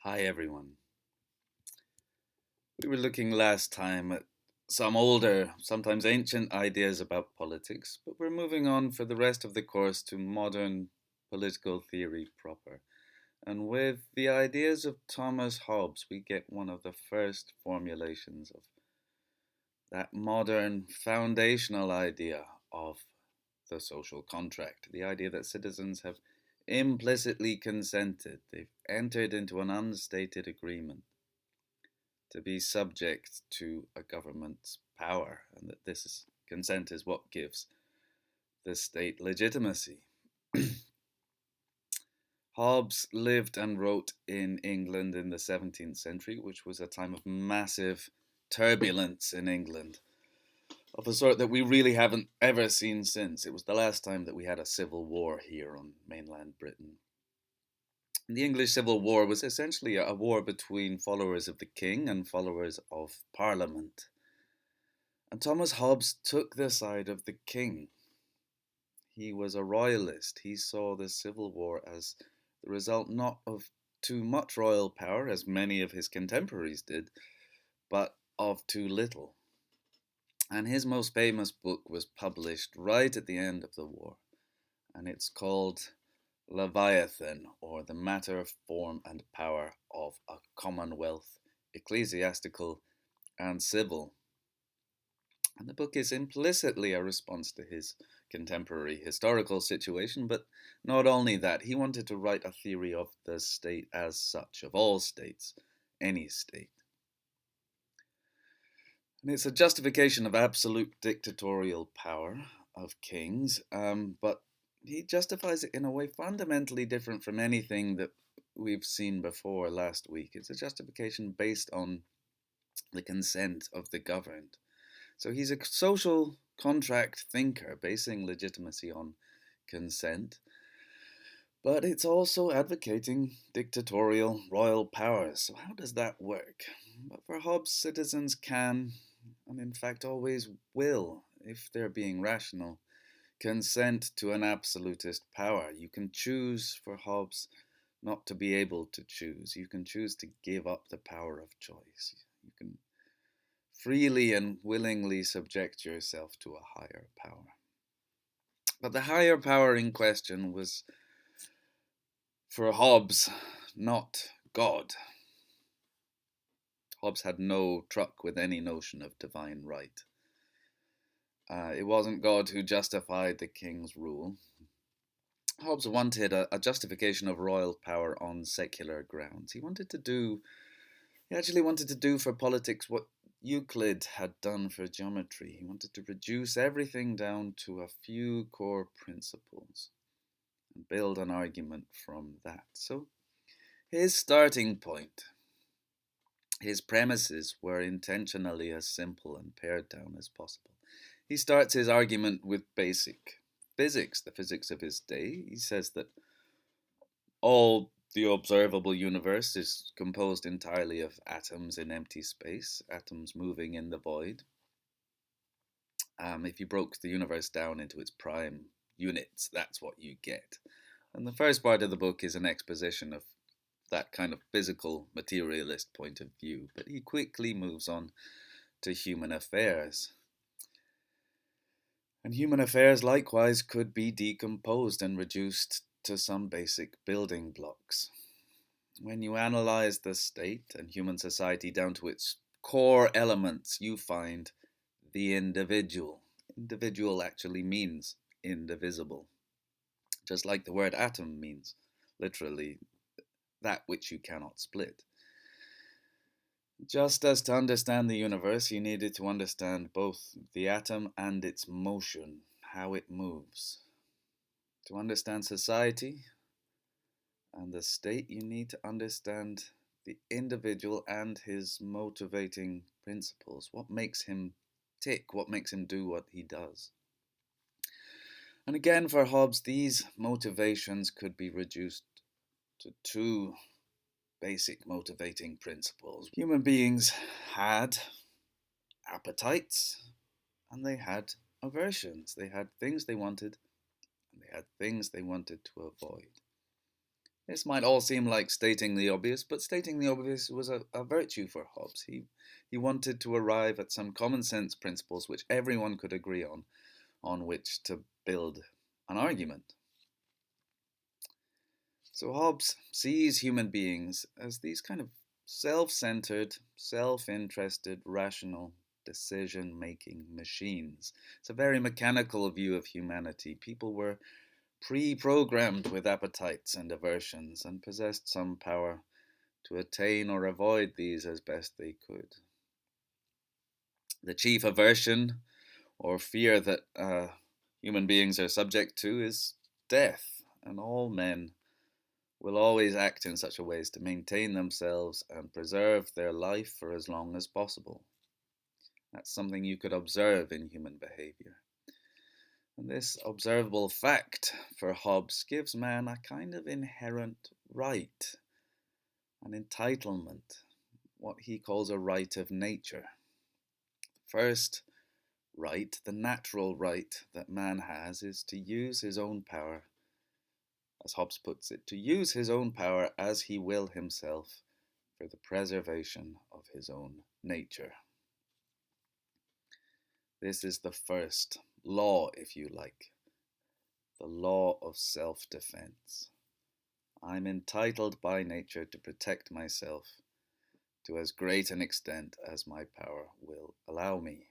Hi everyone. We were looking last time at some older, sometimes ancient ideas about politics, but we're moving on for the rest of the course to modern political theory proper. And with the ideas of Thomas Hobbes, we get one of the first formulations of that modern foundational idea of the social contract, the idea that citizens have implicitly consented, they've entered into an unstated agreement to be subject to a government's power, and that consent is what gives the state legitimacy. Hobbes lived and wrote in England in the 17th century, which was a time of massive turbulence in England, of a sort that we really haven't ever seen since. It was the last time that we had a civil war here on mainland Britain. The English Civil War was essentially a war between followers of the king and followers of Parliament. And Thomas Hobbes took the side of the king. He was a royalist. He saw the Civil War as the result not of too much royal power, as many of his contemporaries did, but of too little. And his most famous book was published right at the end of the war, and it's called Leviathan, or The Matter, Form, and Power of a Commonwealth, Ecclesiastical and Civil. And the book is implicitly a response to his contemporary historical situation, but not only that, he wanted to write a theory of the state as such, of all states, any state. And it's a justification of absolute dictatorial power of kings, but he justifies it in a way fundamentally different from anything that we've seen before last week. It's a justification based on the consent of the governed. So he's a social contract thinker, basing legitimacy on consent, but it's also advocating dictatorial royal powers. So, how does that work? But for Hobbes, citizens can, and in fact always will, if they're being rational, consent to an absolutist power. You can choose, for Hobbes, not to be able to choose. You can choose to give up the power of choice. You can freely and willingly subject yourself to a higher power. But the higher power in question was, for Hobbes, not God. Hobbes had no truck with any notion of divine right. It wasn't God who justified the king's rule. Hobbes wanted a justification of royal power on secular grounds. He actually wanted to do for politics what Euclid had done for geometry. He wanted to reduce everything down to a few core principles and build an argument from that. So his starting point, his premises were intentionally as simple and pared down as possible. He starts his argument with basic physics, the physics of his day. He says that all the observable universe is composed entirely of atoms in empty space, atoms moving in the void. If you broke the universe down into its prime units, that's what you get. And the first part of the book is an exposition of that kind of physical materialist point of view, but he quickly moves on to human affairs. And human affairs likewise could be decomposed and reduced to some basic building blocks. When you analyze the state and human society down to its core elements, you find the individual. Individual actually means indivisible, just like the word atom means, literally, that which you cannot split. Just as to understand the universe, you needed to understand both the atom and its motion, how it moves. To understand society and the state, you need to understand the individual and his motivating principles. What makes him tick? What makes him do what he does? And again, for Hobbes, these motivations could be reduced to two basic motivating principles. Human beings had appetites and they had aversions. They had things they wanted and they had things they wanted to avoid. This might all seem like stating the obvious, but stating the obvious was a virtue for Hobbes. He wanted to arrive at some common sense principles which everyone could agree on which to build an argument. So Hobbes sees human beings as these kind of self-centered, self-interested, rational, decision-making machines. It's a very mechanical view of humanity. People were pre-programmed with appetites and aversions and possessed some power to attain or avoid these as best they could. The chief aversion or fear that human beings are subject to is death, and all men will always act in such a way as to maintain themselves and preserve their life for as long as possible. That's something you could observe in human behavior. And this observable fact for Hobbes gives man a kind of inherent right, an entitlement, what he calls a right of nature. First right, the natural right that man has, is to use his own power, as Hobbes puts it, to use his own power as he will himself for the preservation of his own nature. This is the first law, if you like, the law of self-defense. I'm entitled by nature to protect myself to as great an extent as my power will allow me.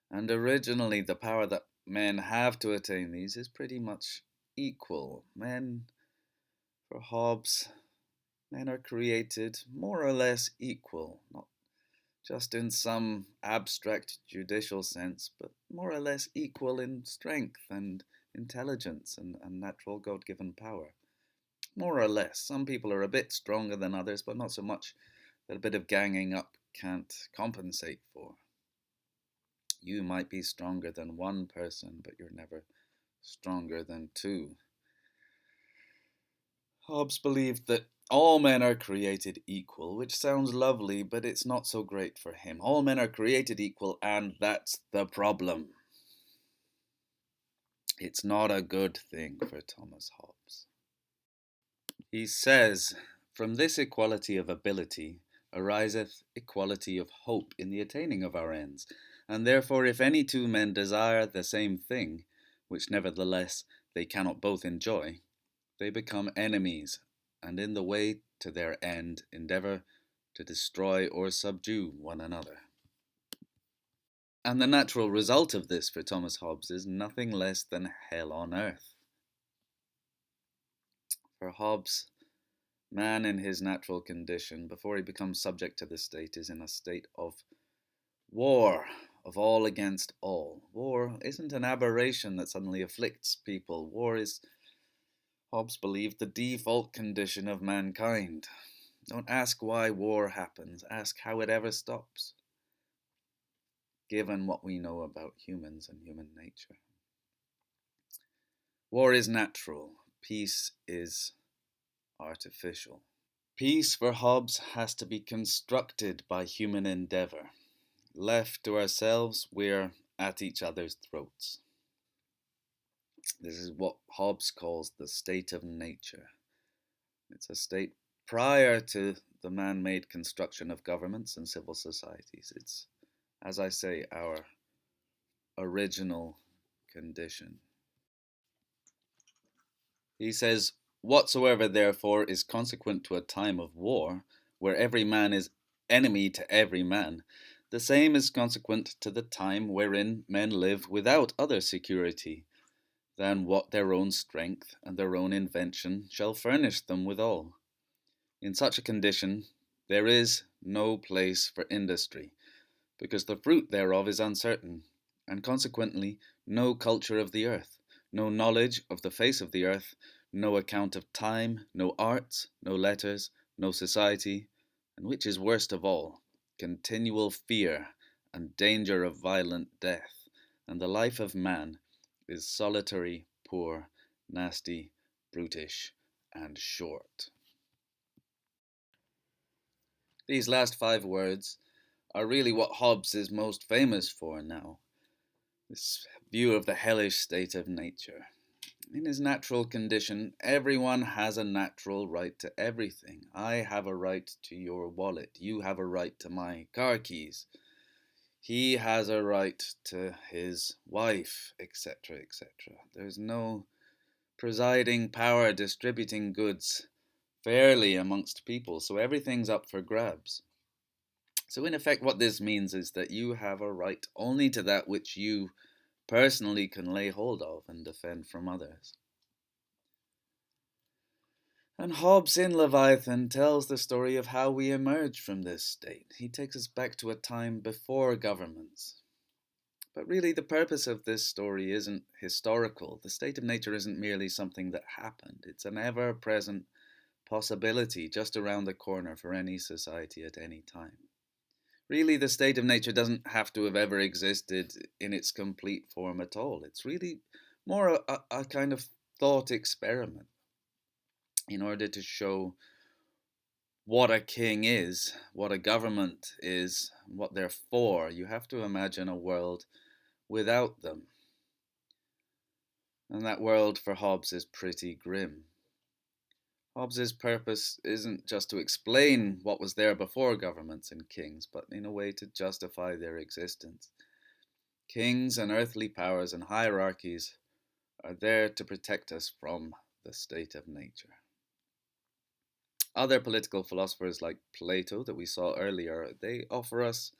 And originally, the power that men have to attain these is pretty much equal. For Hobbes, men are created more or less equal, not just in some abstract judicial sense, but more or less equal in strength and intelligence and natural God-given power. More or less. Some people are a bit stronger than others, but not so much that a bit of ganging up can't compensate for. You might be stronger than one person, but you're never stronger than two. Hobbes believed that all men are created equal, which sounds lovely, but it's not so great for him. All men are created equal, and that's the problem. It's not a good thing for Thomas Hobbes. He says, "From this equality of ability ariseth equality of hope in the attaining of our ends, and therefore if any two men desire the same thing, which nevertheless they cannot both enjoy, they become enemies, and in the way to their end endeavour to destroy or subdue one another." And the natural result of this for Thomas Hobbes is nothing less than hell on earth. For Hobbes, man in his natural condition, before he becomes subject to the state, is in a state of war, of all against all. War isn't an aberration that suddenly afflicts people. War is, Hobbes believed, the default condition of mankind. Don't ask why war happens, ask how it ever stops, given what we know about humans and human nature. War is natural, peace is artificial. Peace for Hobbes has to be constructed by human endeavour. Left to ourselves, we're at each other's throats. This is what Hobbes calls the state of nature. It's a state prior to the man-made construction of governments and civil societies. It's, as I say, our original condition. He says, "Whatsoever therefore is consequent to a time of war, where every man is enemy to every man, the same is consequent to the time wherein men live without other security than what their own strength and their own invention shall furnish them withal. In such a condition there is no place for industry, because the fruit thereof is uncertain, and consequently no culture of the earth, no knowledge of the face of the earth, no account of time, no arts, no letters, no society, and which is worst of all, continual fear and danger of violent death, and the life of man is solitary, poor, nasty, brutish, and short." These last 5 words are really what Hobbes is most famous for now, this view of the hellish state of nature. In his natural condition, everyone has a natural right to everything. I have a right to your wallet. You have a right to my car keys. He has a right to his wife, etc., etc. There's no presiding power distributing goods fairly amongst people, so everything's up for grabs. So, in effect, what this means is that you have a right only to that which you personally can lay hold of and defend from others. And Hobbes in Leviathan tells the story of how we emerge from this state. He takes us back to a time before governments. But really, the purpose of this story isn't historical. The state of nature isn't merely something that happened, it's an ever present possibility just around the corner for any society at any time. Really, the state of nature doesn't have to have ever existed in its complete form at all. It's really more a kind of thought experiment in order to show what a king is, what a government is, what they're for. You have to imagine a world without them. And that world for Hobbes is pretty grim. Hobbes's purpose isn't just to explain what was there before governments and kings, but in a way to justify their existence. Kings and earthly powers and hierarchies are there to protect us from the state of nature. Other political philosophers like Plato that we saw earlier, they offer us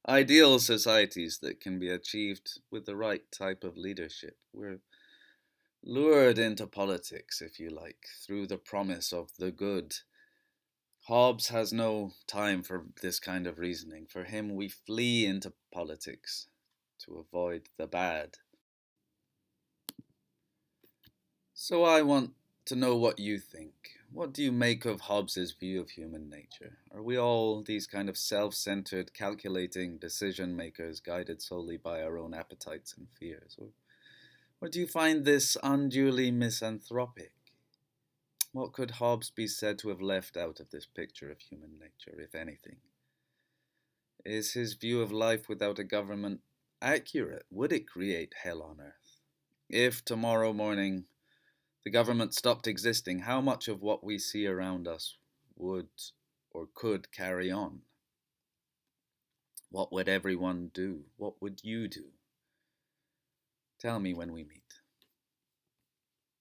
ideal societies that can be achieved with the right type of leadership. We're lured into politics, if you like, through the promise of the good. Hobbes has no time for this kind of reasoning. For him, we flee into politics to avoid the bad. So I want to know what you think. What do you make of Hobbes's view of human nature? Are we all these kind of self-centered, calculating decision makers guided solely by our own appetites and fears? Or do you find this unduly misanthropic? What could Hobbes be said to have left out of this picture of human nature, if anything? Is his view of life without a government accurate? Would it create hell on earth? If tomorrow morning the government stopped existing, how much of what we see around us would or could carry on? What would everyone do? What would you do? Tell me when we meet.